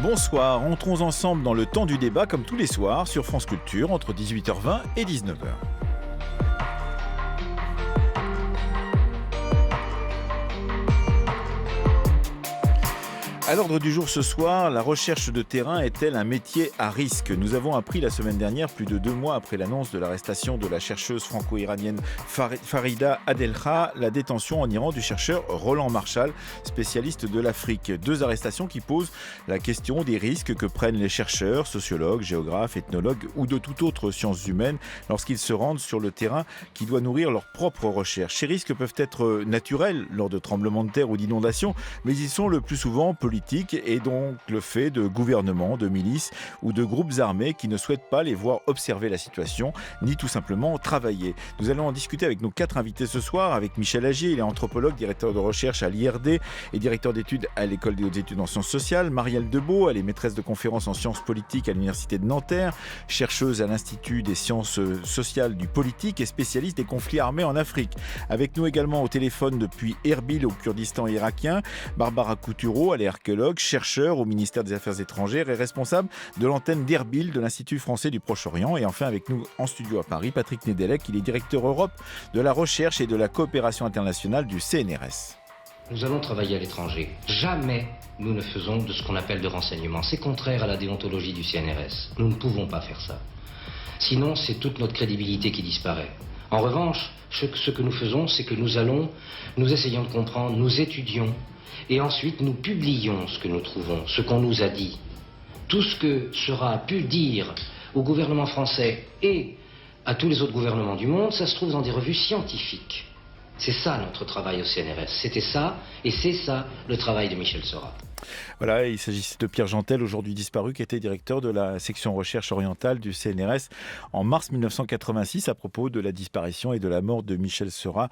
Bonsoir, entrons ensemble dans le temps du débat comme tous les soirs sur France Culture entre 18h20 et 19h. À l'ordre du jour ce soir, la recherche de terrain est-elle un métier à risque ? Nous avons appris la semaine dernière, plus de 2 mois après l'annonce de l'arrestation de la chercheuse franco-iranienne Farida Adelkha, la détention en Iran du chercheur Roland Marchal, spécialiste de l'Afrique. 2 arrestations qui posent la question des risques que prennent les chercheurs, sociologues, géographes, ethnologues ou de toute autre science humaine lorsqu'ils se rendent sur le terrain qui doit nourrir leurs propres recherches. Ces risques peuvent être naturels lors de tremblements de terre ou d'inondations, mais ils sont le plus souvent politiques et donc le fait de gouvernements, de milices ou de groupes armés qui ne souhaitent pas les voir observer la situation, ni tout simplement travailler. Nous allons en discuter avec nos 4 invités ce soir, avec Michel Agier, il est anthropologue, directeur de recherche à l'IRD et directeur d'études à l'École des hautes études en sciences sociales. Marielle Debeau, elle est maîtresse de conférences en sciences politiques à l'Université de Nanterre, chercheuse à l'Institut des sciences sociales du politique et spécialiste des conflits armés en Afrique. Avec nous également au téléphone depuis Erbil au Kurdistan irakien, Barbara Coutureau, elle est archéologue, chercheur au ministère des Affaires étrangères et responsable de l'antenne d'Erbil de l'Institut français du Proche-Orient. Et enfin avec nous en studio à Paris, Patrick Nedelec, il est directeur Europe de la recherche et de la coopération internationale du CNRS. Nous allons travailler à l'étranger. Jamais nous ne faisons de ce qu'on appelle de renseignement. C'est contraire à la déontologie du CNRS. Nous ne pouvons pas faire ça. Sinon, c'est toute notre crédibilité qui disparaît. En revanche, ce que nous faisons, c'est que nous essayons de comprendre, nous étudions, et ensuite nous publions ce que nous trouvons, ce qu'on nous a dit. Tout ce que sera pu dire au gouvernement français et à tous les autres gouvernements du monde, ça se trouve dans des revues scientifiques. C'est ça notre travail au CNRS. C'était ça, et c'est ça le travail de Michel Seurat. Voilà, il s'agissait de Pierre Gentel, aujourd'hui disparu, qui était directeur de la section recherche orientale du CNRS en mars 1986 à propos de la disparition et de la mort de Michel Seurat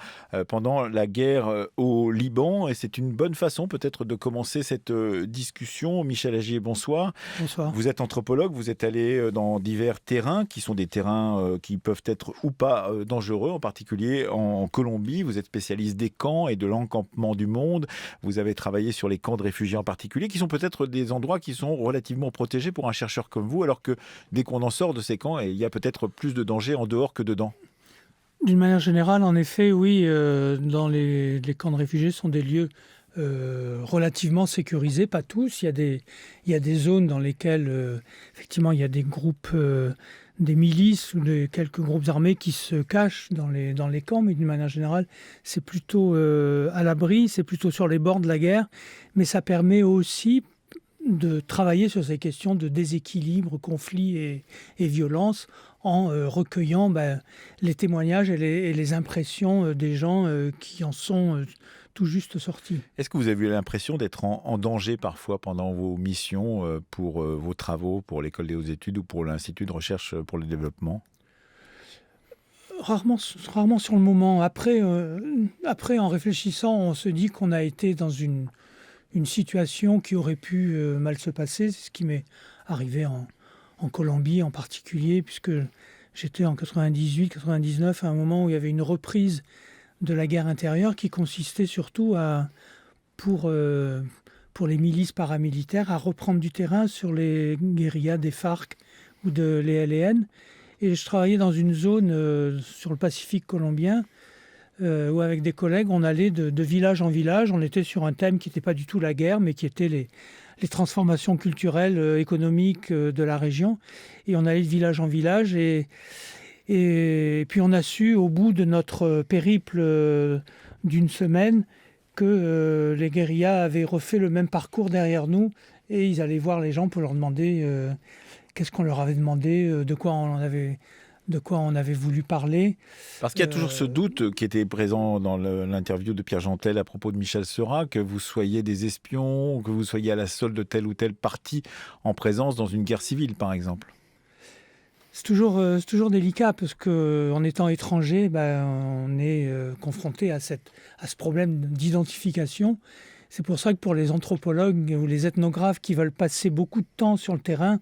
pendant la guerre au Liban. Et c'est une bonne façon peut-être de commencer cette discussion. Michel Agier, bonsoir. Bonsoir. Vous êtes anthropologue, vous êtes allé dans divers terrains qui sont des terrains qui peuvent être ou pas dangereux, en particulier en Colombie. Vous êtes spécialiste des camps et de l'encampement du monde. Vous avez travaillé sur les camps de réfugiés en particulier, qui sont peut-être des endroits qui sont relativement protégés pour un chercheur comme vous, alors que dès qu'on en sort de ces camps, il y a peut-être plus de danger en dehors que dedans. D'une manière générale, en effet, oui, dans les camps de réfugiés sont des lieux relativement sécurisés, pas tous. Il y a des zones dans lesquelles, effectivement, il y a des groupes, des milices ou quelques groupes armés qui se cachent dans les camps, mais d'une manière générale, c'est plutôt à l'abri, c'est plutôt sur les bords de la guerre, mais ça permet aussi de travailler sur ces questions de déséquilibre, conflit et violence en recueillant les témoignages et les impressions des gens qui en sont tout juste sortis. Est-ce que vous avez eu l'impression d'être en danger parfois pendant vos missions pour vos travaux, pour l'École des hautes études ou pour l'Institut de recherche pour le développement ? Rarement sur le moment. Après, en réfléchissant, on se dit qu'on a été dans une situation qui aurait pu mal se passer. C'est ce qui m'est arrivé en Colombie en particulier, puisque j'étais en 98-99 à un moment où il y avait une reprise de la guerre intérieure qui consistait surtout pour les milices paramilitaires à reprendre du terrain sur les guérillas des FARC ou de l'ELN. Et je travaillais dans une zone sur le Pacifique colombien où avec des collègues on allait de village en village. On était sur un thème qui n'était pas du tout la guerre, mais qui était les transformations culturelles, économiques de la région. Et on allait de village en village et puis on a su, au bout de notre périple d'une semaine, que les guérillas avaient refait le même parcours derrière nous et ils allaient voir les gens pour leur demander qu'est-ce qu'on leur avait demandé, de quoi on avait voulu parler. Parce qu'il y a toujours ce doute qui était présent dans l'interview de Pierre Gentel à propos de Michel Seurat, que vous soyez des espions, que vous soyez à la solde de tel ou tel parti en présence dans une guerre civile, par exemple. C'est toujours délicat parce qu'en étant étranger, on est confronté à ce problème d'identification. C'est pour ça que pour les anthropologues ou les ethnographes qui veulent passer beaucoup de temps sur le terrain,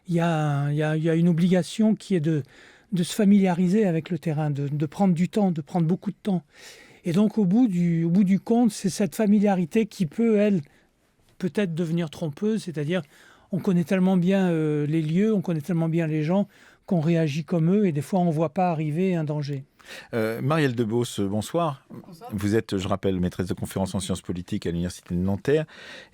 il y a une obligation qui est de se familiariser avec le terrain, de prendre du temps, de prendre beaucoup de temps. Et donc au bout du compte, c'est cette familiarité qui peut, elle, peut-être devenir trompeuse, c'est-à-dire on connaît tellement bien les lieux, on connaît tellement bien les gens qu'on réagit comme eux et des fois on ne voit pas arriver un danger. Marielle Debos, bonsoir. Bonsoir. Vous êtes, je rappelle, maîtresse de conférences en sciences politiques à l'Université de Nanterre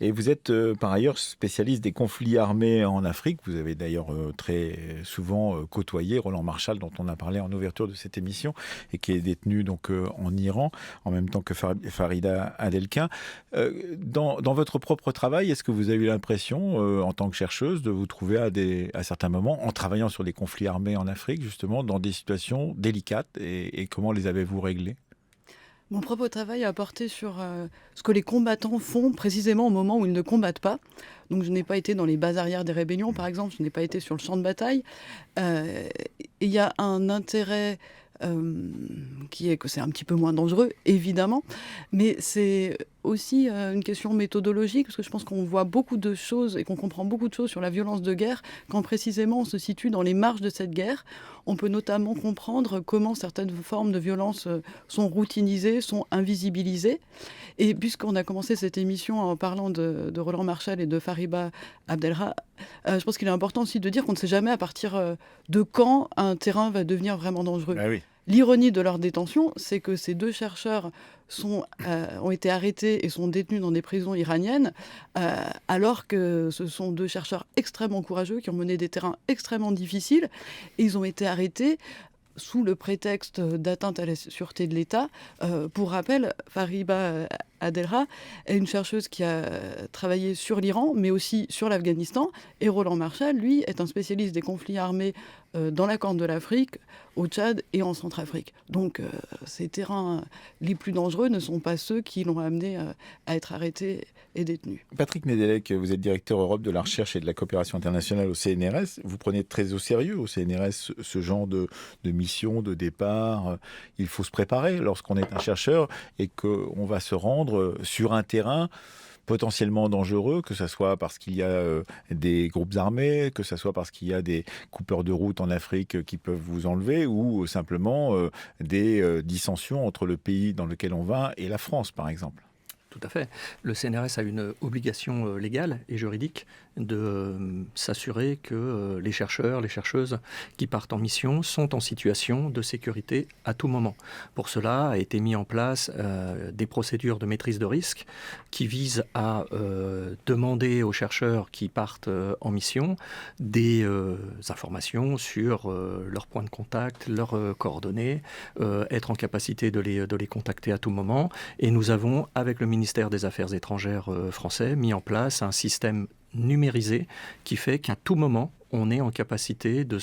et vous êtes par ailleurs spécialiste des conflits armés en Afrique. Vous avez d'ailleurs très souvent côtoyé Roland Marshall, dont on a parlé en ouverture de cette émission et qui est détenu donc en Iran, en même temps que Farida Adelkin. Dans votre propre travail, est-ce que vous avez eu l'impression, en tant que chercheuse, de vous trouver à certains moments, en travaillant sur les conflits armés en Afrique, justement, dans des situations délicates et comment les avez-vous réglés ? Mon propre travail a porté sur ce que les combattants font précisément au moment où ils ne combattent pas. Donc je n'ai pas été dans les bases arrières des rébellions, par exemple, je n'ai pas été sur le champ de bataille. Il y a un intérêt qui est que c'est un petit peu moins dangereux, évidemment, mais c'est aussi une question méthodologique, parce que je pense qu'on voit beaucoup de choses et qu'on comprend beaucoup de choses sur la violence de guerre quand précisément on se situe dans les marges de cette guerre. On peut notamment comprendre comment certaines formes de violence sont routinisées, sont invisibilisées. Et puisqu'on a commencé cette émission en parlant de Roland Marshall et de Fariba Abdelrah, je pense qu'il est important aussi de dire qu'on ne sait jamais à partir de quand un terrain va devenir vraiment dangereux. Ah oui. L'ironie de leur détention, c'est que ces deux chercheurs ont été arrêtés et sont détenus dans des prisons iraniennes, alors que ce sont deux chercheurs extrêmement courageux qui ont mené des terrains extrêmement difficiles. Et ils ont été arrêtés sous le prétexte d'atteinte à la sûreté de l'État. Pour rappel, Fariba Adelrah est une chercheuse qui a travaillé sur l'Iran, mais aussi sur l'Afghanistan. Et Roland Marshall, lui, est un spécialiste des conflits armés dans la Corne de l'Afrique, au Tchad et en Centrafrique. Donc ces terrains les plus dangereux ne sont pas ceux qui l'ont amené à être arrêté et détenu. Patrick Nedelec, vous êtes directeur Europe de la recherche et de la coopération internationale au CNRS. Vous prenez très au sérieux au CNRS ce genre de mission, de départ. Il faut se préparer lorsqu'on est un chercheur et qu'on va se rendre sur un terrain potentiellement dangereux, que ce soit parce qu'il y a des groupes armés, que ce soit parce qu'il y a des coupeurs de route en Afrique qui peuvent vous enlever, ou simplement des dissensions entre le pays dans lequel on va et la France, par exemple. Tout à fait. Le CNRS a une obligation légale et juridique de s'assurer que les chercheurs, les chercheuses qui partent en mission sont en situation de sécurité à tout moment. Pour cela a été mis en place des procédures de maîtrise de risque qui visent à demander aux chercheurs qui partent en mission des informations sur leurs points de contact, leurs coordonnées, être en capacité de les contacter à tout moment. Et nous avons, avec le ministère des Affaires étrangères français, mis en place un système numérisé qui fait qu'à tout moment, on est en capacité de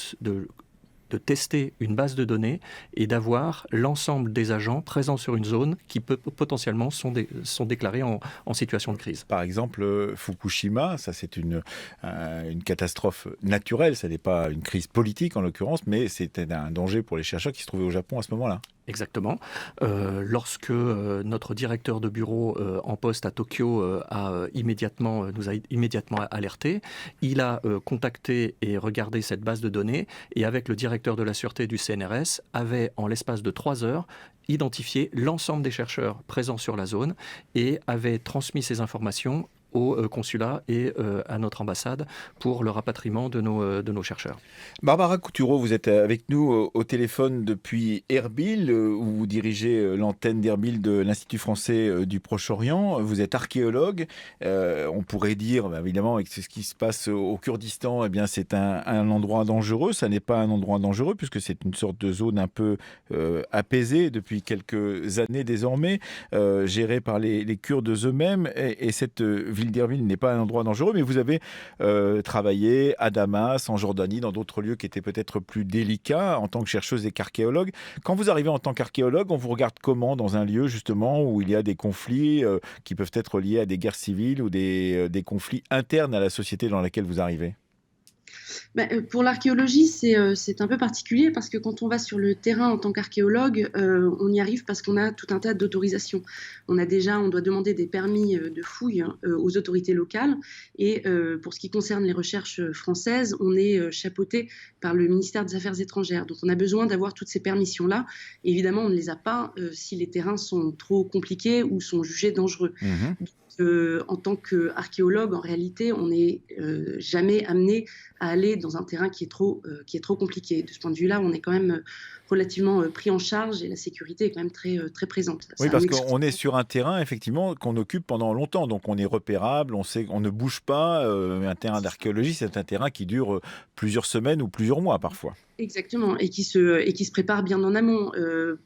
tester une base de données et d'avoir l'ensemble des agents présents sur une zone qui potentiellement sont déclarés en situation de crise. Par exemple, Fukushima, ça c'est une catastrophe naturelle, ça n'est pas une crise politique en l'occurrence, mais c'était un danger pour les chercheurs qui se trouvaient au Japon à ce moment-là. Exactement. Lorsque notre directeur de bureau en poste à Tokyo nous a immédiatement alerté, il a contacté et regardé cette base de données et avec le directeur de la sûreté du CNRS avait en l'espace de 3 heures identifié l'ensemble des chercheurs présents sur la zone et avait transmis ces informations au consulat et à notre ambassade pour le rapatriement de nos chercheurs. Barbara Coutureau, vous êtes avec nous au téléphone depuis Erbil, où vous dirigez l'antenne d'Erbil de l'Institut français du Proche-Orient. Vous êtes archéologue. On pourrait dire, évidemment, avec ce qui se passe au Kurdistan, eh bien, c'est un endroit dangereux. Ça n'est pas un endroit dangereux, puisque c'est une sorte de zone un peu apaisée depuis quelques années désormais, gérée par les Kurdes eux-mêmes. Et cette ville d'Erbil n'est pas un endroit dangereux, mais vous avez travaillé à Damas, en Jordanie, dans d'autres lieux qui étaient peut-être plus délicats en tant que chercheuse et qu'archéologue. Quand vous arrivez en tant qu'archéologue, on vous regarde comment dans un lieu justement où il y a des conflits qui peuvent être liés à des guerres civiles ou des conflits internes à la société dans laquelle vous arrivez ? Pour l'archéologie, c'est un peu particulier parce que quand on va sur le terrain en tant qu'archéologue, on y arrive parce qu'on a tout un tas d'autorisations. On doit demander des permis de fouille aux autorités locales et pour ce qui concerne les recherches françaises, on est chapeauté par le ministère des Affaires étrangères. Donc on a besoin d'avoir toutes ces permissions-là. Évidemment, on ne les a pas si les terrains sont trop compliqués ou sont jugés dangereux. Donc, en tant qu'archéologue, en réalité, on n'est jamais amené à aller dans un terrain qui est trop compliqué. De ce point de vue-là, on est quand même relativement pris en charge et la sécurité est quand même très, très présente. Oui, parce qu'on est sur un terrain, effectivement, qu'on occupe pendant longtemps. Donc, on est repérable, on sait qu'on ne bouge pas. Un terrain d'archéologie, c'est un terrain qui dure plusieurs semaines ou plusieurs mois, parfois. Exactement, et qui se prépare bien en amont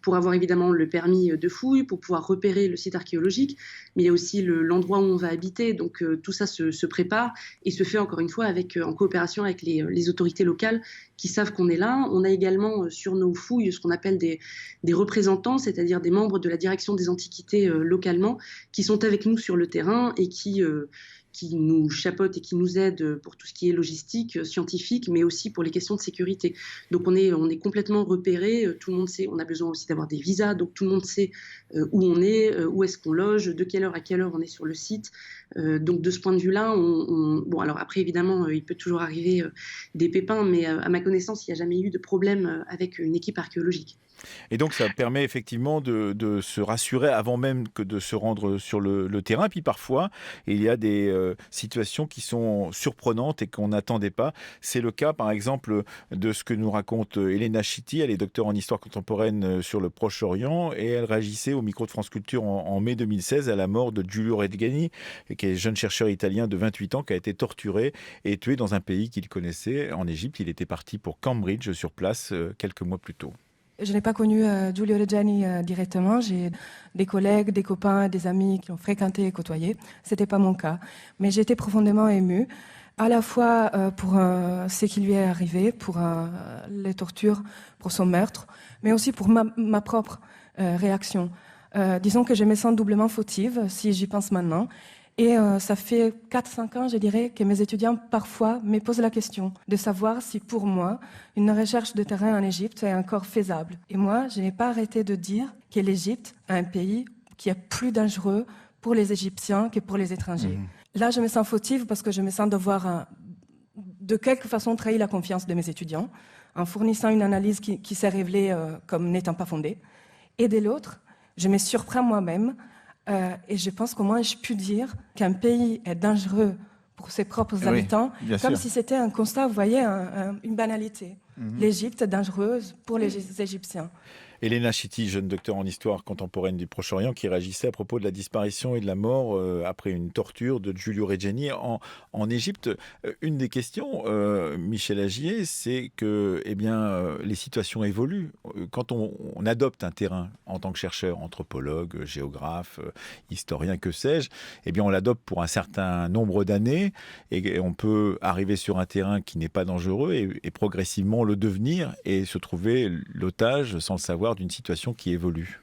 pour avoir évidemment le permis de fouille, pour pouvoir repérer le site archéologique, mais il y a aussi l'endroit où on va habiter. Donc, tout ça se prépare et se fait encore une fois en coopération avec les autorités locales qui savent qu'on est là. On a également sur nos fouilles ce qu'on appelle des représentants, c'est-à-dire des membres de la direction des antiquités localement, qui sont avec nous sur le terrain et qui nous chapeautent et qui nous aident pour tout ce qui est logistique, scientifique, mais aussi pour les questions de sécurité. Donc on est complètement repéré, tout le monde sait, on a besoin aussi d'avoir des visas, donc tout le monde sait où on est, où est-ce qu'on loge, de quelle heure à quelle heure on est sur le site. Donc de ce point de vue-là, bon alors après évidemment il peut toujours arriver des pépins, mais à ma connaissance il n'y a jamais eu de problème avec une équipe archéologique. Et donc, ça permet effectivement de se rassurer avant même que de se rendre sur le terrain. Puis parfois, il y a des situations qui sont surprenantes et qu'on n'attendait pas. C'est le cas, par exemple, de ce que nous raconte Elena Chitty. Elle est docteure en histoire contemporaine sur le Proche-Orient et elle réagissait au micro de France Culture en mai 2016 à la mort de Giulio Regeni, qui est un jeune chercheur italien de 28 ans qui a été torturé et tué dans un pays qu'il connaissait, en Égypte. Il était parti pour Cambridge sur place quelques mois plus tôt. Je n'ai pas connu Giulio Regeni directement. J'ai des collègues, des copains, des amis qui ont fréquenté et côtoyé. Ce n'était pas mon cas. Mais j'étais profondément émue, à la fois pour ce qui lui est arrivé, pour les tortures, pour son meurtre, mais aussi pour ma propre réaction. Disons que je me sens doublement fautive, si j'y pense maintenant. Et ça fait 4-5 ans, je dirais, que mes étudiants, parfois, me posent la question de savoir si, pour moi, une recherche de terrain en Égypte est encore faisable. Et moi, je n'ai pas arrêté de dire que l'Égypte est un pays qui est plus dangereux pour les Égyptiens que pour les étrangers. Là, je me sens fautive parce que je me sens devoir, de quelque façon, trahir la confiance de mes étudiants en fournissant une analyse qui s'est révélée comme n'étant pas fondée. Et de l'autre, je me surprends moi-même. Et je pense qu'au moins je puis dire qu'un pays est dangereux pour ses propres habitants, comme si c'était un constat, vous voyez, une banalité. L'Égypte est dangereuse pour les Égyptiens. Elena Chitty, jeune docteur en histoire contemporaine du Proche-Orient, qui réagissait à propos de la disparition et de la mort après une torture de Giulio Regeni en Égypte. Une des questions, Michel Agier, c'est que les situations évoluent. Quand on adopte un terrain en tant que chercheur, anthropologue, géographe, historien, que sais-je, on l'adopte pour un certain nombre d'années et on peut arriver sur un terrain qui n'est pas dangereux et progressivement le devenir et se trouver l'otage, sans le savoir, d'une situation qui évolue.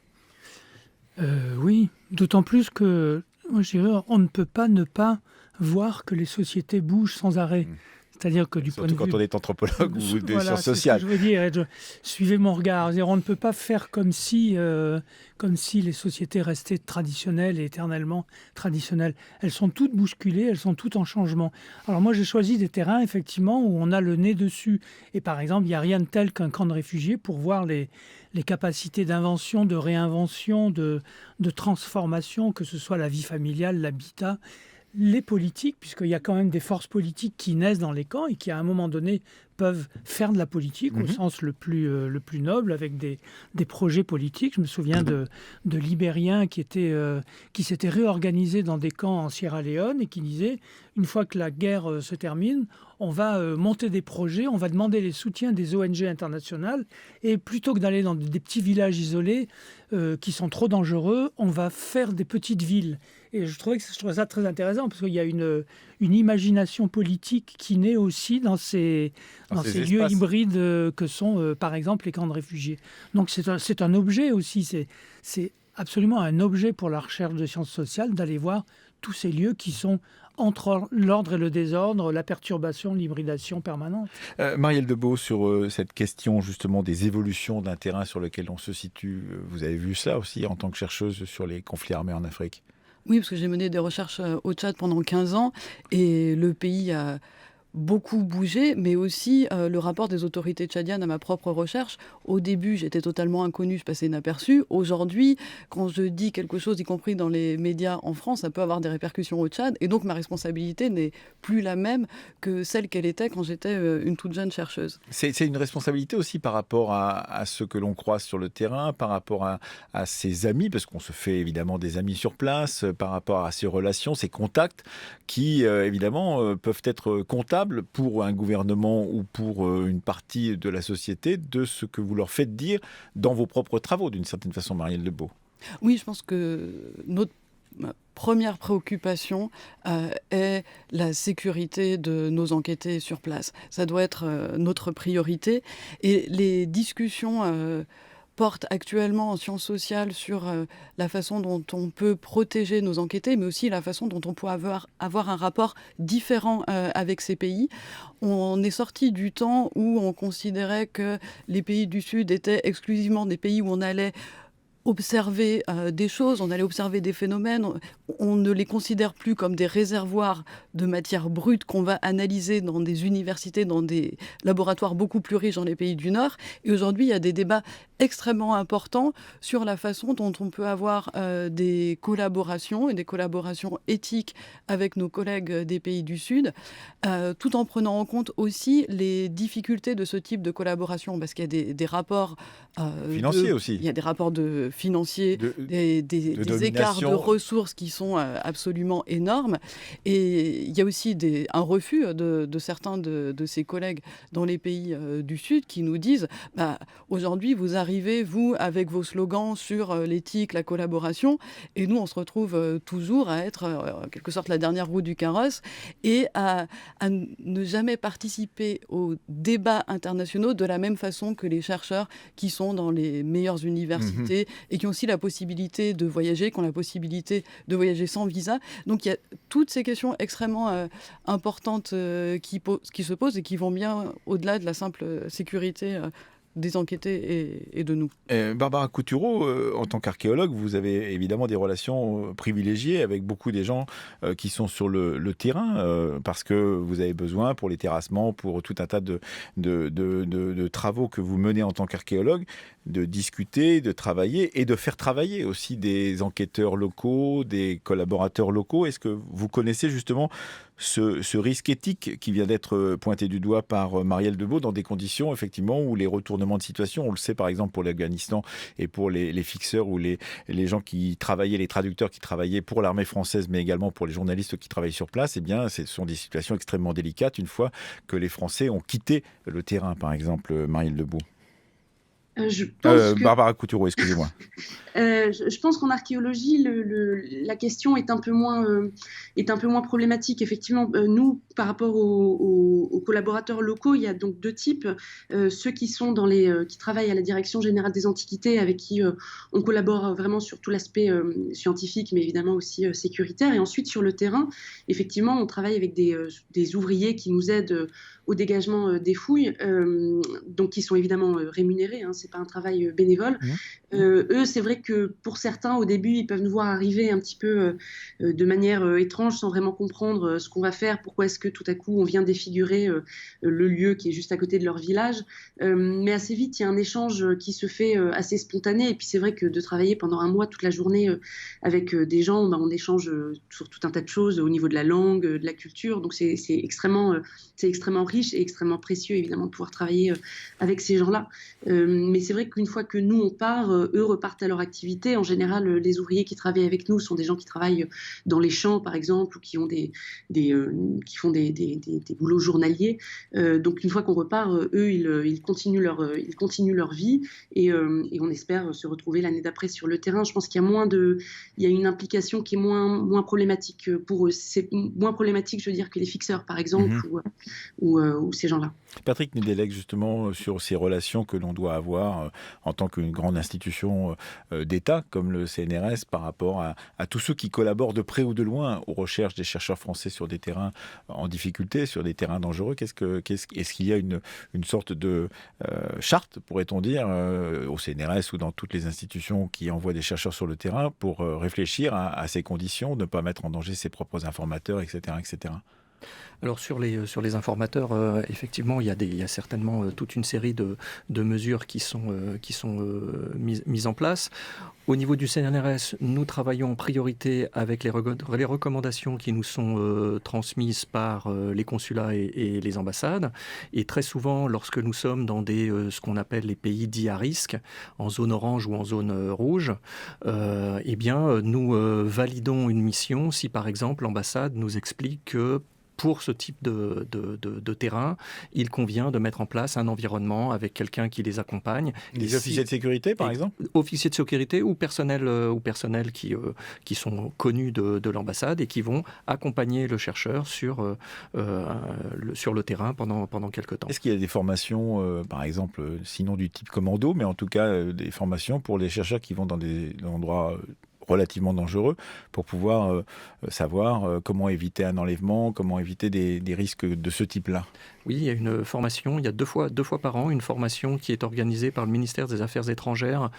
Oui, d'autant plus que moi, je dirais, on ne peut pas ne pas voir que les sociétés bougent sans arrêt. C'est-à-dire que du Surtout point de vue... quand on est anthropologue ou des sciences sociales. C'est ce que je veux dire. Suivez mon regard. On ne peut pas faire comme si les sociétés restaient traditionnelles et éternellement traditionnelles. Elles sont toutes bousculées, elles sont toutes en changement. Alors moi, j'ai choisi des terrains, effectivement, où on a le nez dessus. Et par exemple, il n'y a rien de tel qu'un camp de réfugiés pour voir les capacités d'invention, de réinvention, de transformation, que ce soit la vie familiale, l'habitat, les politiques, puisqu'il y a quand même des forces politiques qui naissent dans les camps et qui, à un moment donné, peuvent faire de la politique au sens le plus noble, avec des projets politiques. Je me souviens de Libériens qui s'étaient réorganisés dans des camps en Sierra Leone et qui disaient, une fois que la guerre se termine, on va monter des projets, on va demander les soutiens des ONG internationales et plutôt que d'aller dans des petits villages isolés qui sont trop dangereux, on va faire des petites villes. Et je trouvais ça très intéressant parce qu'il y a une imagination politique qui naît aussi dans ces lieux hybrides que sont par exemple les camps de réfugiés. Donc c'est un objet aussi, c'est absolument un objet pour la recherche de sciences sociales d'aller voir tous ces lieux qui sont entre l'ordre et le désordre, la perturbation, l'hybridation permanente. Marielle Debeau, sur cette question justement des évolutions d'un terrain sur lequel on se situe, vous avez vu ça aussi en tant que chercheuse sur les conflits armés en Afrique? Oui, parce que j'ai mené des recherches au Tchad pendant 15 ans et le pays a beaucoup bougé, mais aussi le rapport des autorités tchadiennes à ma propre recherche. Au début, j'étais totalement inconnue, je passais inaperçue. Aujourd'hui, quand je dis quelque chose, y compris dans les médias en France, ça peut avoir des répercussions au Tchad. Et donc, ma responsabilité n'est plus la même que celle qu'elle était quand j'étais une toute jeune chercheuse. C'est une responsabilité aussi par rapport à ce que l'on croise sur le terrain, par rapport à ses amis, parce qu'on se fait évidemment des amis sur place, par rapport à ses relations, ses contacts, qui évidemment peuvent être comptables pour un gouvernement ou pour une partie de la société de ce que vous leur faites dire dans vos propres travaux, d'une certaine façon, Marielle Debeau. Oui, je pense que ma première préoccupation est la sécurité de nos enquêtés sur place. Ça doit être notre priorité. Et les discussions porte actuellement en sciences sociales sur la façon dont on peut protéger nos enquêtés, mais aussi la façon dont on peut avoir un rapport différent avec ces pays. On est sorti du temps où on considérait que les pays du Sud étaient exclusivement des pays où on allait observer des choses, on allait observer des phénomènes, on ne les considère plus comme des réservoirs de matière brute qu'on va analyser dans des universités, dans des laboratoires beaucoup plus riches dans les pays du Nord. Et aujourd'hui, il y a des débats extrêmement importants sur la façon dont on peut avoir des collaborations et des collaborations éthiques avec nos collègues des pays du Sud, tout en prenant en compte aussi les difficultés de ce type de collaboration, parce qu'il y a des rapports financiers aussi. Il y a des rapports financiers, des écarts de ressources qui sont absolument énormes. Et il y a aussi un refus de certains de ces collègues dans les pays du Sud qui nous disent aujourd'hui, vous arrivez, vous, avec vos slogans sur l'éthique, la collaboration, et nous, on se retrouve toujours à être, en quelque sorte, la dernière roue du carrosse et à ne jamais participer aux débats internationaux de la même façon que les chercheurs qui sont dans les meilleures universités et qui ont aussi la possibilité de voyager, qui ont la possibilité de voyager sans visa. Donc il y a toutes ces questions extrêmement importantes qui se posent et qui vont bien au-delà de la simple sécurité des enquêtés et de nous. Barbara Coutureau, en tant qu'archéologue, vous avez évidemment des relations privilégiées avec beaucoup des gens qui sont sur le terrain, parce que vous avez besoin pour les terrassements, pour tout un tas de travaux que vous menez en tant qu'archéologue, de discuter, de travailler et de faire travailler aussi des enquêteurs locaux, des collaborateurs locaux. Est-ce que vous connaissez justement ce risque éthique qui vient d'être pointé du doigt par Marielle Debeau dans des conditions effectivement où les retournements de situation, on le sait par exemple pour l'Afghanistan et pour les fixeurs ou les gens qui travaillaient, les traducteurs qui travaillaient pour l'armée française mais également pour les journalistes qui travaillent sur place, eh bien ce sont des situations extrêmement délicates une fois que les Français ont quitté le terrain, par exemple, Marielle Debeau. Barbara Coutureau, excusez-moi. Je pense qu'en archéologie, la question est un peu moins problématique. Effectivement, nous, par rapport aux collaborateurs locaux, il y a donc deux types. Ceux qui sont qui travaillent à la Direction générale des Antiquités, avec qui on collabore vraiment sur tout l'aspect scientifique, mais évidemment aussi sécuritaire. Et ensuite, sur le terrain, effectivement, on travaille avec des ouvriers qui nous aident au dégagement des fouilles, donc qui sont évidemment rémunérés, hein, c'est pas un travail bénévole. Eux, c'est vrai que pour certains, au début, ils peuvent nous voir arriver un petit peu de manière étrange, sans vraiment comprendre ce qu'on va faire, pourquoi est-ce que tout à coup on vient défigurer le lieu qui est juste à côté de leur village. Mais assez vite, il y a un échange qui se fait assez spontané, et puis c'est vrai que de travailler pendant un mois, toute la journée avec des gens, on échange sur tout un tas de choses au niveau de la langue, de la culture, donc c'est extrêmement riche et extrêmement précieux évidemment de pouvoir travailler avec ces gens-là. Mais c'est vrai qu'une fois que nous on part, eux repartent à leur activité. En général, les ouvriers qui travaillent avec nous sont des gens qui travaillent dans les champs par exemple, ou qui ont qui font des boulots journaliers. Donc une fois qu'on repart, eux ils continuent leur vie et on espère se retrouver l'année d'après sur le terrain. Je pense qu'il y a il y a une implication qui est moins problématique pour eux. C'est moins problématique, je veux dire, que les fixeurs par exemple ou ces gens-là. Patrick Nédélec, justement, sur ces relations que l'on doit avoir avoir en tant qu'une grande institution d'État comme le CNRS par rapport à tous ceux qui collaborent de près ou de loin aux recherches des chercheurs français sur des terrains en difficulté, sur des terrains dangereux. Est-ce qu'il y a une sorte de charte, pourrait-on dire, au CNRS ou dans toutes les institutions qui envoient des chercheurs sur le terrain pour réfléchir à ces conditions, ne pas mettre en danger ses propres informateurs, etc., etc. Alors sur les informateurs, effectivement, il y a certainement toute une série de mesures qui sont mises en place. Au niveau du CNRS, nous travaillons en priorité avec les recommandations qui nous sont transmises par les consulats et les ambassades. Et très souvent, lorsque nous sommes dans ce qu'on appelle les pays dits à risque, en zone orange ou en zone rouge, eh bien, nous validons une mission si, par exemple, l'ambassade nous explique que pour ce type de terrain, il convient de mettre en place un environnement avec quelqu'un qui les accompagne. Les officiers de sécurité, par exemple ? Officiers de sécurité ou personnel qui sont connus de l'ambassade et qui vont accompagner le chercheur sur le terrain pendant quelques temps. Est-ce qu'il y a des formations, par exemple, sinon du type commando, mais en tout cas des formations pour les chercheurs qui vont dans des endroits relativement dangereux pour pouvoir savoir comment éviter un enlèvement, comment éviter des risques de ce type-là? Oui, il y a une formation, il y a deux fois par an, une formation qui est organisée par le ministère des Affaires étrangères,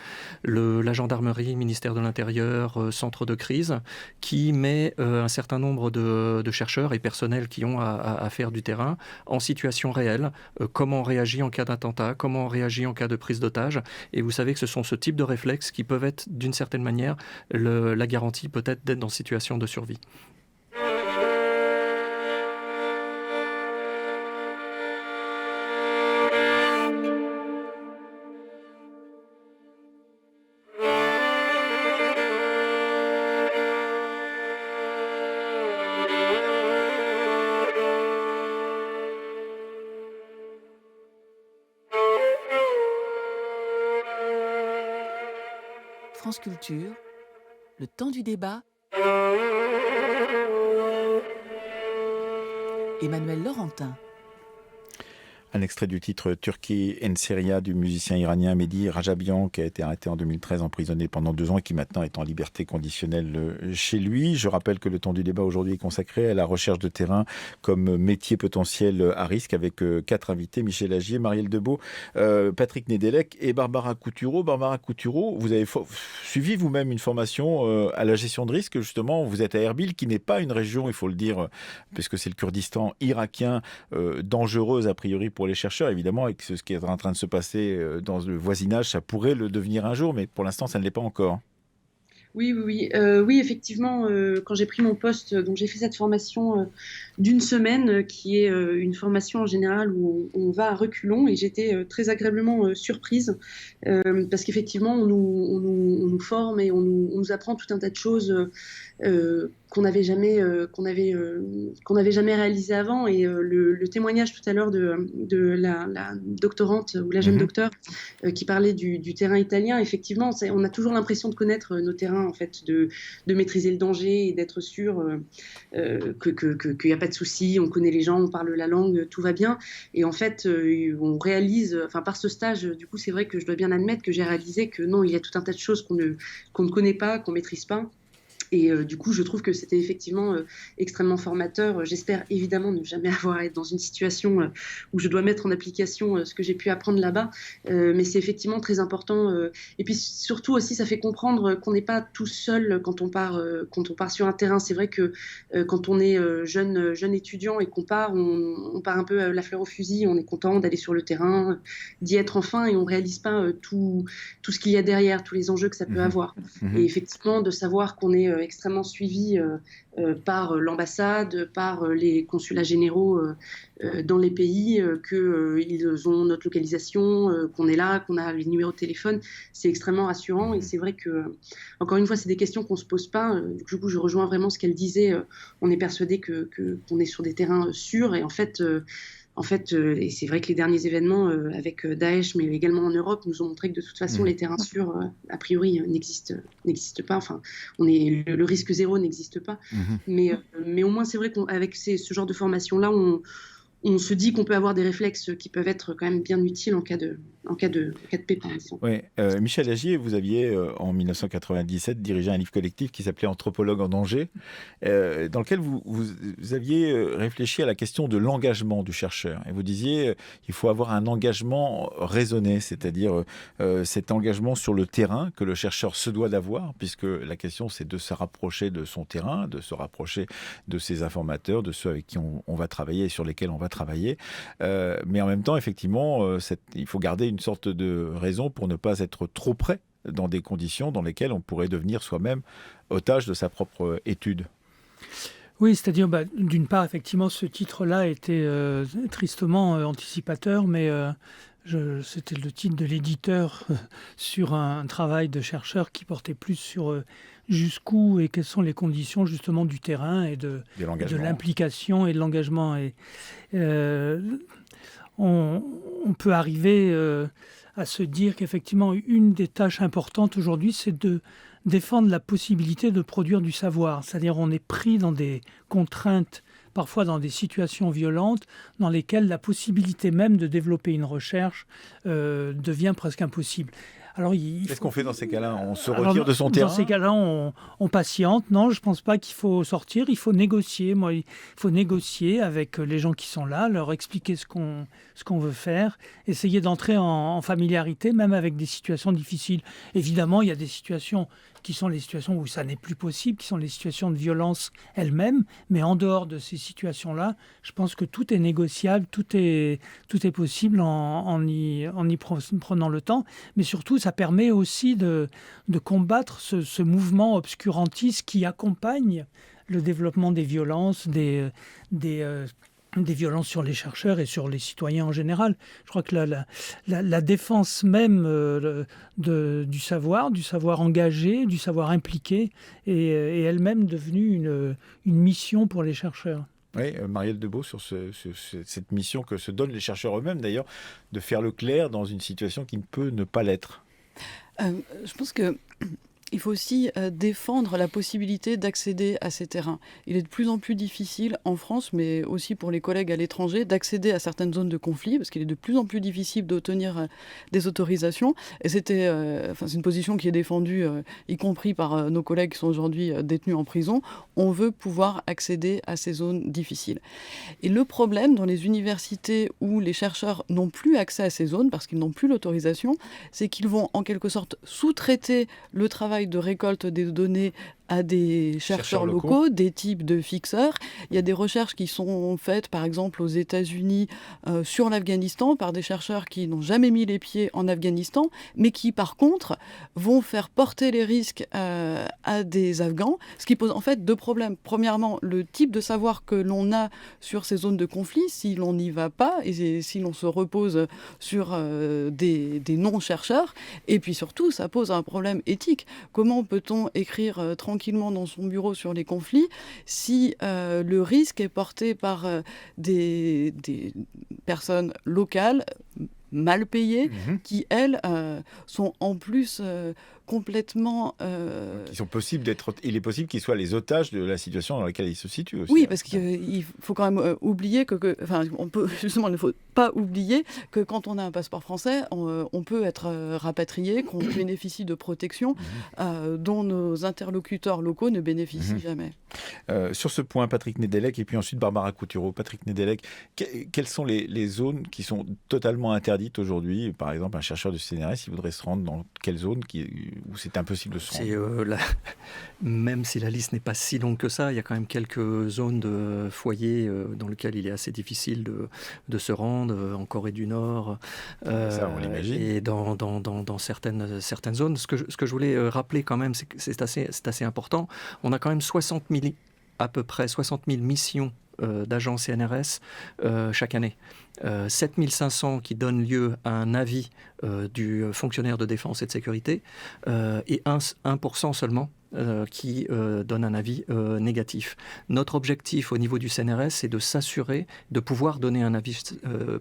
la gendarmerie, ministère de l'Intérieur, centre de crise, qui met un certain nombre de chercheurs et personnels qui ont à faire du terrain en situation réelle, comment on réagit en cas d'attentat, comment on réagit en cas de prise d'otage. Et vous savez que ce sont ce type de réflexes qui peuvent être d'une certaine manière la garantie peut-être d'être dans situation de survie. France Culture, le temps du débat. Emmanuel Laurentin. Un extrait du titre Turquie en Syria du musicien iranien Mehdi Rajabian, qui a été arrêté en 2013, emprisonné pendant 2 ans et qui maintenant est en liberté conditionnelle chez lui. Je rappelle que le temps du débat aujourd'hui est consacré à la recherche de terrain comme métier potentiel à risque avec 4 invités, Michel Agier, Marielle Debeau, Patrick Nedelec et Barbara Coutureau. Barbara Coutureau, vous avez suivi vous-même une formation à la gestion de risque. Justement, vous êtes à Erbil, qui n'est pas une région, il faut le dire, puisque c'est le Kurdistan irakien, dangereuse a priori pour les chercheurs, évidemment, et que ce qui est en train de se passer dans le voisinage, ça pourrait le devenir un jour, mais pour l'instant, ça ne l'est pas encore. Oui, effectivement, quand j'ai pris mon poste, donc j'ai fait cette formation d'une semaine, qui est une formation en général où on va à reculons, et j'étais très agréablement surprise, parce qu'effectivement, on nous forme et on nous apprend tout un tas de choses qu'on n'avait jamais réalisé avant. Et le témoignage tout à l'heure de la doctorante ou la jeune docteure qui parlait du terrain italien, effectivement, on a toujours l'impression de connaître nos terrains, en fait, de maîtriser le danger et d'être sûr qu'il n'y a pas de souci, on connaît les gens, on parle la langue, tout va bien. Et en fait, on réalise, par ce stage, du coup, c'est vrai que je dois bien admettre que j'ai réalisé que non, il y a tout un tas de choses qu'on ne connaît pas, qu'on ne maîtrise pas. Et du coup, je trouve que c'était effectivement extrêmement formateur. J'espère évidemment ne jamais avoir à être dans une situation où je dois mettre en application ce que j'ai pu apprendre là-bas. Mais c'est effectivement très important. Et puis surtout aussi, ça fait comprendre qu'on n'est pas tout seul quand on part sur un terrain. C'est vrai que quand on est jeune étudiant et qu'on part, on part un peu la fleur au fusil. On est content d'aller sur le terrain, d'y être enfin, et on ne réalise pas tout ce qu'il y a derrière, tous les enjeux que ça peut avoir. Et effectivement, de savoir qu'on est extrêmement suivi par l'ambassade, par les consulats généraux dans les pays, qu'ils ont notre localisation, qu'on est là, qu'on a les numéros de téléphone, c'est extrêmement rassurant. Et c'est vrai que, encore une fois, c'est des questions qu'on ne se pose pas. Du coup, je rejoins vraiment ce qu'elle disait. On est persuadé qu'on est sur des terrains sûrs, et en fait, et c'est vrai que les derniers événements avec Daesh, mais également en Europe, nous ont montré que de toute façon, les terrains sûrs, a priori, n'existent pas. Enfin, le risque zéro n'existe pas. Mais au moins, c'est vrai qu'avec ce genre de formation-là, on se dit qu'on peut avoir des réflexes qui peuvent être quand même bien utiles en cas en cas de pépin. Oui. Michel Agier, vous aviez en 1997 dirigé un livre collectif qui s'appelait Anthropologue en danger, dans lequel vous aviez réfléchi à la question de l'engagement du chercheur. Et vous disiez il faut avoir un engagement raisonné, c'est-à-dire cet engagement sur le terrain que le chercheur se doit d'avoir, puisque la question c'est de se rapprocher de son terrain, de se rapprocher de ses informateurs, de ceux avec qui on va travailler et sur lesquels on va travailler. Mais en même temps, effectivement, il faut garder une sorte de raison pour ne pas être trop près dans des conditions dans lesquelles on pourrait devenir soi-même otage de sa propre étude. Oui, c'est-à-dire, d'une part, effectivement, ce titre-là était tristement anticipateur, mais c'était le titre de l'éditeur sur un travail de chercheur qui portait plus sur jusqu'où et quelles sont les conditions justement du terrain et de l'implication et de l'engagement. Et on peut arriver à se dire qu'effectivement, une des tâches importantes aujourd'hui, c'est de défendre la possibilité de produire du savoir. C'est-à-dire on est pris dans des contraintes, parfois dans des situations violentes, dans lesquelles la possibilité même de développer une recherche devient presque impossible. Alors, qu'est-ce qu'on fait dans ces cas-là ? On se retire de son terrain ? Dans ces cas-là, on patiente. Non, je ne pense pas qu'il faut sortir. Il faut négocier. Il faut négocier avec les gens qui sont là, leur expliquer ce qu'on veut faire, essayer d'entrer en familiarité, même avec des situations difficiles. Évidemment, il y a des situations qui sont les situations où ça n'est plus possible, qui sont les situations de violence elles-mêmes. Mais en dehors de ces situations-là, je pense que tout est négociable, tout est possible en y prenant le temps. Mais surtout, ça permet aussi de combattre ce mouvement obscurantiste qui accompagne le développement des violences, des violences sur les chercheurs et sur les citoyens en général. Je crois que la défense même du savoir engagé, du savoir impliqué, est elle-même devenue une mission pour les chercheurs. Oui, Marielle Debeau, sur cette mission que se donnent les chercheurs eux-mêmes d'ailleurs, de faire le clair dans une situation qui ne peut ne pas l'être. Je pense que il faut aussi défendre la possibilité d'accéder à ces terrains. Il est de plus en plus difficile en France, mais aussi pour les collègues à l'étranger, d'accéder à certaines zones de conflit, parce qu'il est de plus en plus difficile d'obtenir des autorisations. Et c'est une position qui est défendue, y compris par nos collègues qui sont aujourd'hui détenus en prison. On veut pouvoir accéder à ces zones difficiles. Et le problème dans les universités où les chercheurs n'ont plus accès à ces zones, parce qu'ils n'ont plus l'autorisation, c'est qu'ils vont en quelque sorte sous-traiter le travail de récolte des données à des chercheurs locaux, des types de fixeurs. Il y a des recherches qui sont faites, par exemple, aux États-Unis sur l'Afghanistan par des chercheurs qui n'ont jamais mis les pieds en Afghanistan, mais qui, par contre, vont faire porter les risques à des Afghans, ce qui pose en fait deux problèmes. Premièrement, le type de savoir que l'on a sur ces zones de conflit, si l'on n'y va pas et si l'on se repose sur des non-chercheurs. Et puis surtout, ça pose un problème éthique. Comment peut-on écrire tranquillement dans son bureau sur les conflits si le risque est porté par des personnes locales mal payées qui, elles, sont en plus complètement... Il est possible qu'ils soient les otages de la situation dans laquelle ils se situent aussi. Oui, parce qu'il faut quand même oublier il ne faut pas oublier que quand on a un passeport français, on peut être rapatrié, qu'on bénéficie de protections dont nos interlocuteurs locaux ne bénéficient jamais. Sur ce point, Patrick Nedelec et puis ensuite Barbara Coutureau. Patrick Nedelec, quelles sont les zones qui sont totalement interdites aujourd'hui ? Par exemple, un chercheur du CNRS, il voudrait se rendre dans quelle zone où c'est impossible de se rendre ? Même si la liste n'est pas si longue que ça, il y a quand même quelques zones de foyers dans lesquelles il est assez difficile de se rendre, en Corée du Nord, ça, on l'imagine. Et dans certaines zones. Ce que je voulais rappeler quand même, c'est que c'est assez important. On a quand même à peu près 60 000 missions d'agents CNRS chaque année. 7500 qui donnent lieu à un avis du fonctionnaire de défense et de sécurité et 1% seulement qui donne un avis négatif. Notre objectif au niveau du CNRS, c'est de s'assurer de pouvoir donner un avis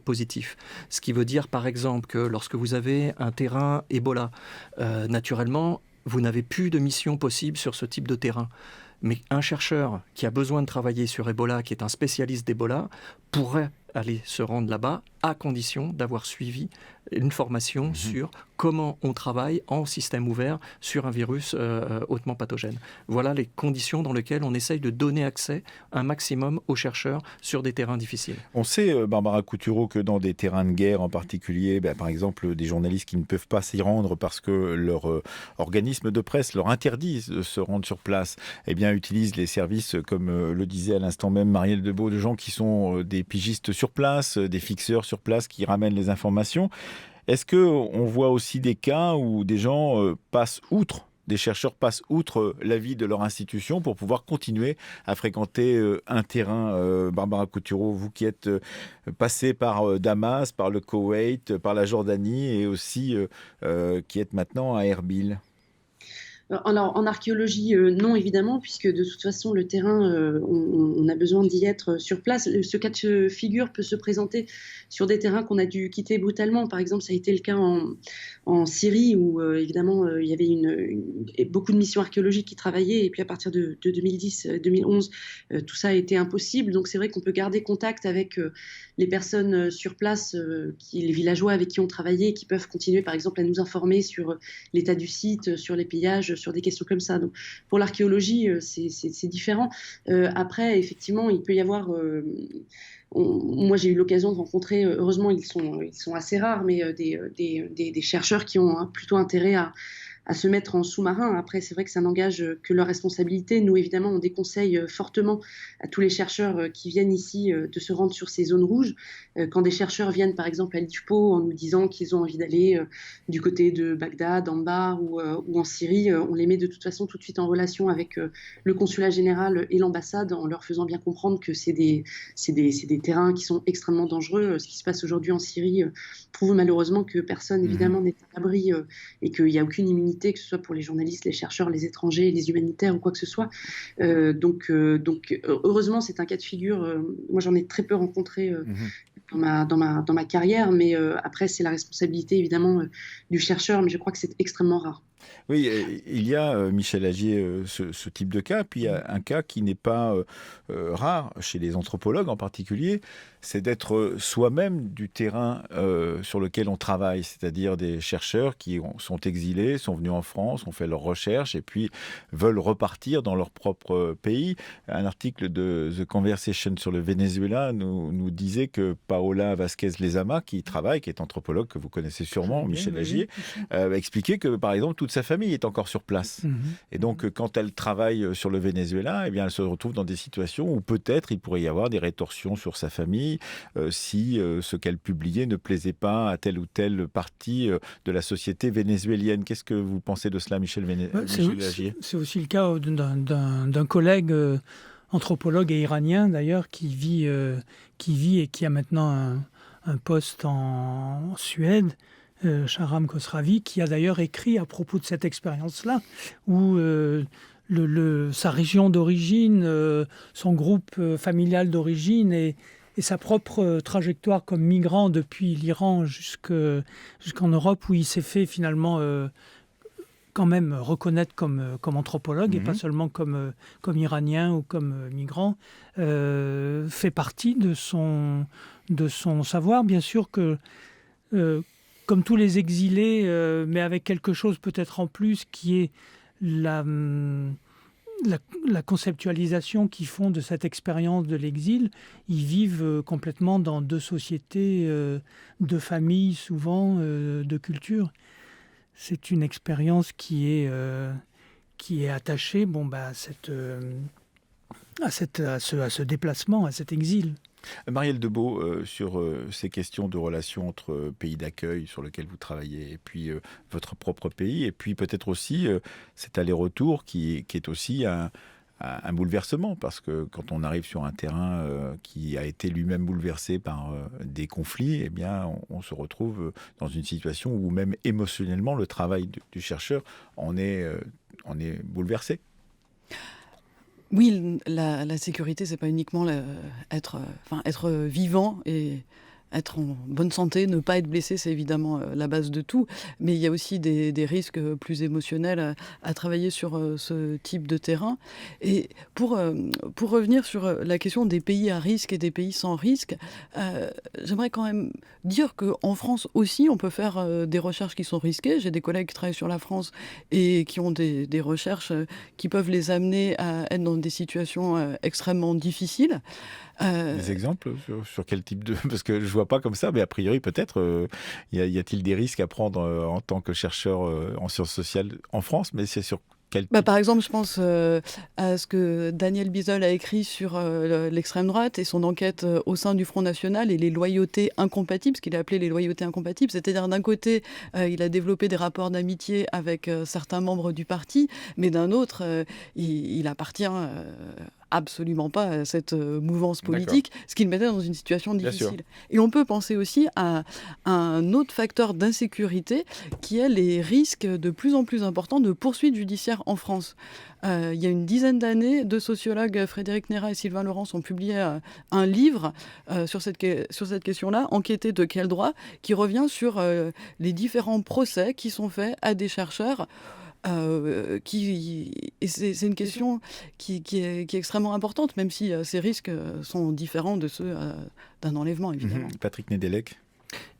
positif. Ce qui veut dire par exemple que lorsque vous avez un terrain Ebola, naturellement, vous n'avez plus de mission possible sur ce type de terrain. Mais un chercheur qui a besoin de travailler sur Ebola, qui est un spécialiste d'Ebola, pourrait aller se rendre là-bas à condition d'avoir suivi une formation sur comment on travaille en système ouvert sur un virus hautement pathogène. Voilà les conditions dans lesquelles on essaye de donner accès un maximum aux chercheurs sur des terrains difficiles. On sait, Barbara Coutureau, que dans des terrains de guerre en particulier, par exemple des journalistes qui ne peuvent pas s'y rendre parce que leur organisme de presse leur interdit de se rendre sur place, utilisent les services, comme le disait à l'instant même Marielle Debeau, de gens qui sont des pigistes sur place, des fixeurs sur place qui ramènent les informations. Est-ce qu'on voit aussi des cas où des gens des chercheurs passent outre la vie de leur institution pour pouvoir continuer à fréquenter un terrain? Barbara Coutureau, vous qui êtes passée par Damas, par le Koweït, par la Jordanie et aussi qui êtes maintenant à Erbil. Alors, en archéologie, non, évidemment, puisque de toute façon, le terrain, on a besoin d'y être sur place. Ce cas de figure peut se présenter sur des terrains qu'on a dû quitter brutalement. Par exemple, ça a été le cas en Syrie, où évidemment, il y avait beaucoup de missions archéologiques qui travaillaient. Et puis, à partir de 2010-2011, tout ça a été impossible. Donc, c'est vrai qu'on peut garder contact avec les personnes sur place, les villageois avec qui on travaillait, qui peuvent continuer, par exemple, à nous informer sur l'état du site, sur les pillages, sur des questions comme ça. Donc, pour l'archéologie, c'est différent. Après, effectivement, il peut y avoir... moi, j'ai eu l'occasion de rencontrer, heureusement, ils sont assez rares, mais des chercheurs qui ont plutôt intérêt à se mettre en sous-marin. Après, c'est vrai que ça n'engage que leur responsabilité. Nous, évidemment, on déconseille fortement à tous les chercheurs qui viennent ici de se rendre sur ces zones rouges. Quand des chercheurs viennent, par exemple, à l'IFPO en nous disant qu'ils ont envie d'aller du côté de Bagdad, Anbar ou en Syrie, on les met de toute façon tout de suite en relation avec le consulat général et l'ambassade en leur faisant bien comprendre que c'est des terrains qui sont extrêmement dangereux. Ce qui se passe aujourd'hui en Syrie prouve malheureusement que personne, évidemment, n'est à l'abri et qu'il n'y a aucune immunité, que ce soit pour les journalistes, les chercheurs, les étrangers, les humanitaires ou quoi que ce soit. Donc, heureusement, c'est un cas de figure. Moi, j'en ai très peu rencontré dans ma carrière, mais après, c'est la responsabilité, évidemment, du chercheur, mais je crois que c'est extrêmement rare. Oui, il y a, Michel Agier, ce type de cas, puis il y a un cas qui n'est pas rare chez les anthropologues en particulier, c'est d'être soi-même du terrain sur lequel on travaille, c'est-à-dire des chercheurs qui sont exilés, sont venus en France, ont fait leurs recherches et puis veulent repartir dans leur propre pays. Un article de The Conversation sur le Venezuela nous disait que Paola Vázquez Lezama, qui est anthropologue, que vous connaissez sûrement, Michel Agier, expliquait que, par exemple, toute sa famille est encore sur place. Et donc, quand elle travaille sur le Venezuela, elle se retrouve dans des situations où peut-être il pourrait y avoir des rétorsions sur sa famille si ce qu'elle publiait ne plaisait pas à telle ou telle partie de la société vénézuélienne. Qu'est-ce que vous pensez de cela, Michel Agier ? C'est aussi le cas d'un collègue anthropologue et iranien, d'ailleurs, qui vit et qui a maintenant un poste en Suède, Shahram Khosravi, qui a d'ailleurs écrit à propos de cette expérience-là, où sa région d'origine, son groupe familial d'origine et sa propre trajectoire comme migrant depuis l'Iran jusqu'en Europe, où il s'est fait finalement quand même reconnaître comme anthropologue et pas seulement comme iranien ou comme migrant, fait partie de son savoir. Bien sûr que comme tous les exilés, mais avec quelque chose peut-être en plus qui est la conceptualisation qu'ils font de cette expérience de l'exil. Ils vivent complètement dans deux sociétés, deux familles souvent, deux cultures. C'est une expérience qui est attachée à ce déplacement, à cet exil. Marielle Debeau, sur ces questions de relations entre pays d'accueil sur lesquels vous travaillez et puis votre propre pays, et puis peut-être aussi cet aller-retour qui est aussi un bouleversement, parce que quand on arrive sur un terrain qui a été lui-même bouleversé par des conflits, eh bien, on se retrouve dans une situation où même émotionnellement, le travail du chercheur en est bouleversé. Oui, la sécurité, c'est pas uniquement être vivant et être en bonne santé, ne pas être blessé, c'est évidemment la base de tout. Mais il y a aussi des risques plus émotionnels à travailler sur ce type de terrain. Et pour revenir sur la question des pays à risque et des pays sans risque, j'aimerais quand même dire qu'en France aussi, on peut faire des recherches qui sont risquées. J'ai des collègues qui travaillent sur la France et qui ont des recherches qui peuvent les amener à être dans des situations extrêmement difficiles. Des exemples sur quel type de... Parce que je ne vois pas comme ça, mais a priori peut-être, y a-t-il des risques à prendre en tant que chercheur en sciences sociales en France, mais c'est sur quel type... Par exemple, je pense à ce que Daniel Bisol a écrit sur l'extrême droite et son enquête au sein du Front National et les loyautés incompatibles, ce qu'il a appelé les loyautés incompatibles. C'est-à-dire, d'un côté, il a développé des rapports d'amitié avec certains membres du parti, mais d'un autre, il appartient... absolument pas à cette mouvance politique, ce qui le mettait dans une situation difficile. Et on peut penser aussi à un autre facteur d'insécurité qui est les risques de plus en plus importants de poursuites judiciaires en France. Il y a une dizaine d'années, deux sociologues, Frédéric Nérat et Sylvain Laurence, ont publié un livre sur cette question-là, Enquêter de quel droit, qui revient sur les différents procès qui sont faits à des chercheurs. Et c'est une question qui est extrêmement importante, même si ces risques sont différents de ceux d'un enlèvement, évidemment. Patrick Nedelec.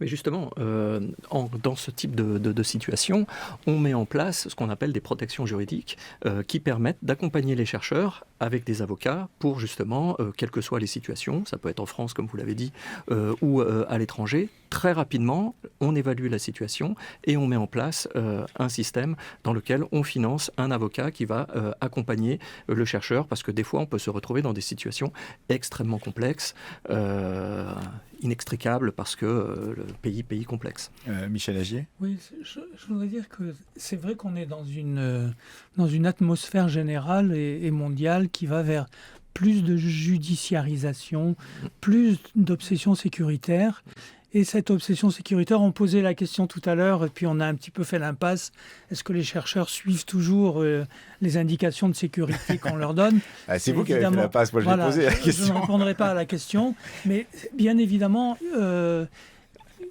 Mais justement, dans ce type de situation, on met en place ce qu'on appelle des protections juridiques qui permettent d'accompagner les chercheurs avec des avocats pour justement, quelles que soient les situations, ça peut être en France comme vous l'avez dit, ou à l'étranger, très rapidement, on évalue la situation et on met en place un système dans lequel on finance un avocat qui va accompagner le chercheur, parce que des fois on peut se retrouver dans des situations extrêmement complexes, inextricables parce que le pays complexe. Michel Agier. Oui, je voudrais dire que c'est vrai qu'on est dans une atmosphère générale et mondiale qui va vers plus de judiciarisation, plus d'obsession sécuritaire. Et cette obsession sécuritaire, on posait la question tout à l'heure, et puis on a un petit peu fait l'impasse. Est-ce que les chercheurs suivent toujours les indications de sécurité qu'on leur donne ? C'est vous qui avez fait l'impasse, moi je l'ai posé la question. Je ne répondrai pas à la question, mais bien évidemment...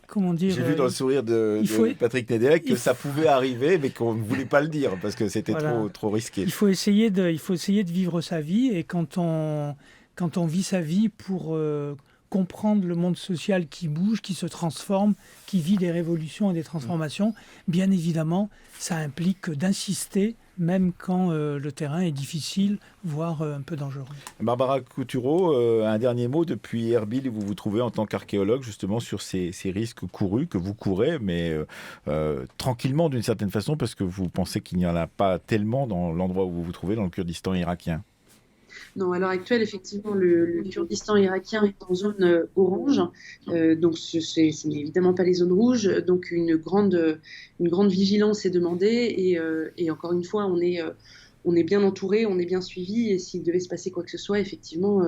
comment dire, j'ai vu dans le sourire de Patrick Nedelec que ça pouvait arriver, mais qu'on ne voulait pas le dire parce que c'était trop risqué. Il faut essayer de vivre sa vie, et quand on vit sa vie pour comprendre le monde social qui bouge, qui se transforme, qui vit des révolutions et des transformations, bien évidemment, ça implique d'insister, même quand le terrain est difficile, voire un peu dangereux. Barbara Coutureau, un dernier mot. Depuis Erbil, vous vous trouvez en tant qu'archéologue justement sur ces risques courus que vous courez, mais tranquillement d'une certaine façon, parce que vous pensez qu'il n'y en a pas tellement dans l'endroit où vous vous trouvez, dans le Kurdistan irakien. Non, à l'heure actuelle, effectivement, le Kurdistan irakien est en zone orange, donc ce n'est évidemment pas les zones rouges, donc une grande vigilance est demandée, et encore une fois, on est bien entouré, on est bien suivi, et s'il devait se passer quoi que ce soit, effectivement,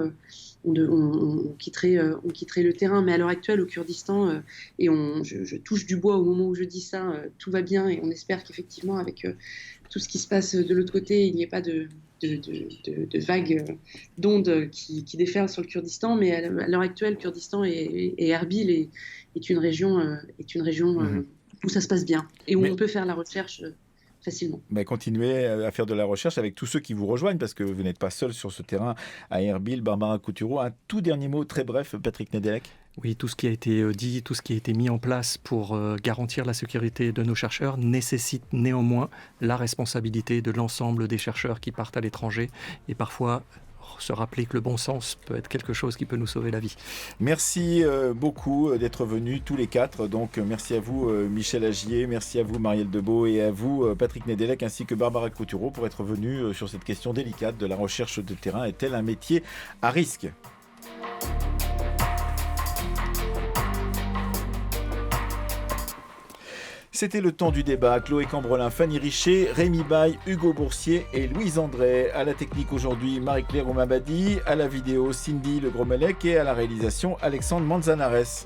on quitterait le terrain. Mais à l'heure actuelle, au Kurdistan, et je touche du bois au moment où je dis ça, tout va bien, et on espère qu'effectivement, avec tout ce qui se passe de l'autre côté, il n'y ait pas de vagues d'ondes qui déferlent sur le Kurdistan, mais à l'heure actuelle, Kurdistan et Erbil est une région où ça se passe bien et où on peut faire la recherche facilement. Mais continuez à faire de la recherche avec tous ceux qui vous rejoignent, parce que vous n'êtes pas seul sur ce terrain à Erbil. Barbara Coutureau, un tout dernier mot très bref, Patrick Nedelec. Oui, tout ce qui a été dit, tout ce qui a été mis en place pour garantir la sécurité de nos chercheurs nécessite néanmoins la responsabilité de l'ensemble des chercheurs qui partent à l'étranger, et parfois se rappeler que le bon sens peut être quelque chose qui peut nous sauver la vie. Merci beaucoup d'être venus tous les quatre. Donc merci à vous Michel Agier, merci à vous Marielle Debeau, et à vous Patrick Nedelec, ainsi que Barbara Coutureau, pour être venus sur cette question délicate de la recherche de terrain. Est-elle un métier à risque ? C'était le temps du débat. Chloé Cambrelin, Fanny Richer, Rémi Baye, Hugo Boursier et Louise André. À la technique aujourd'hui, Marie-Claire Oumabadi. À la vidéo, Cindy Le Gromelec. Et à la réalisation, Alexandre Manzanares.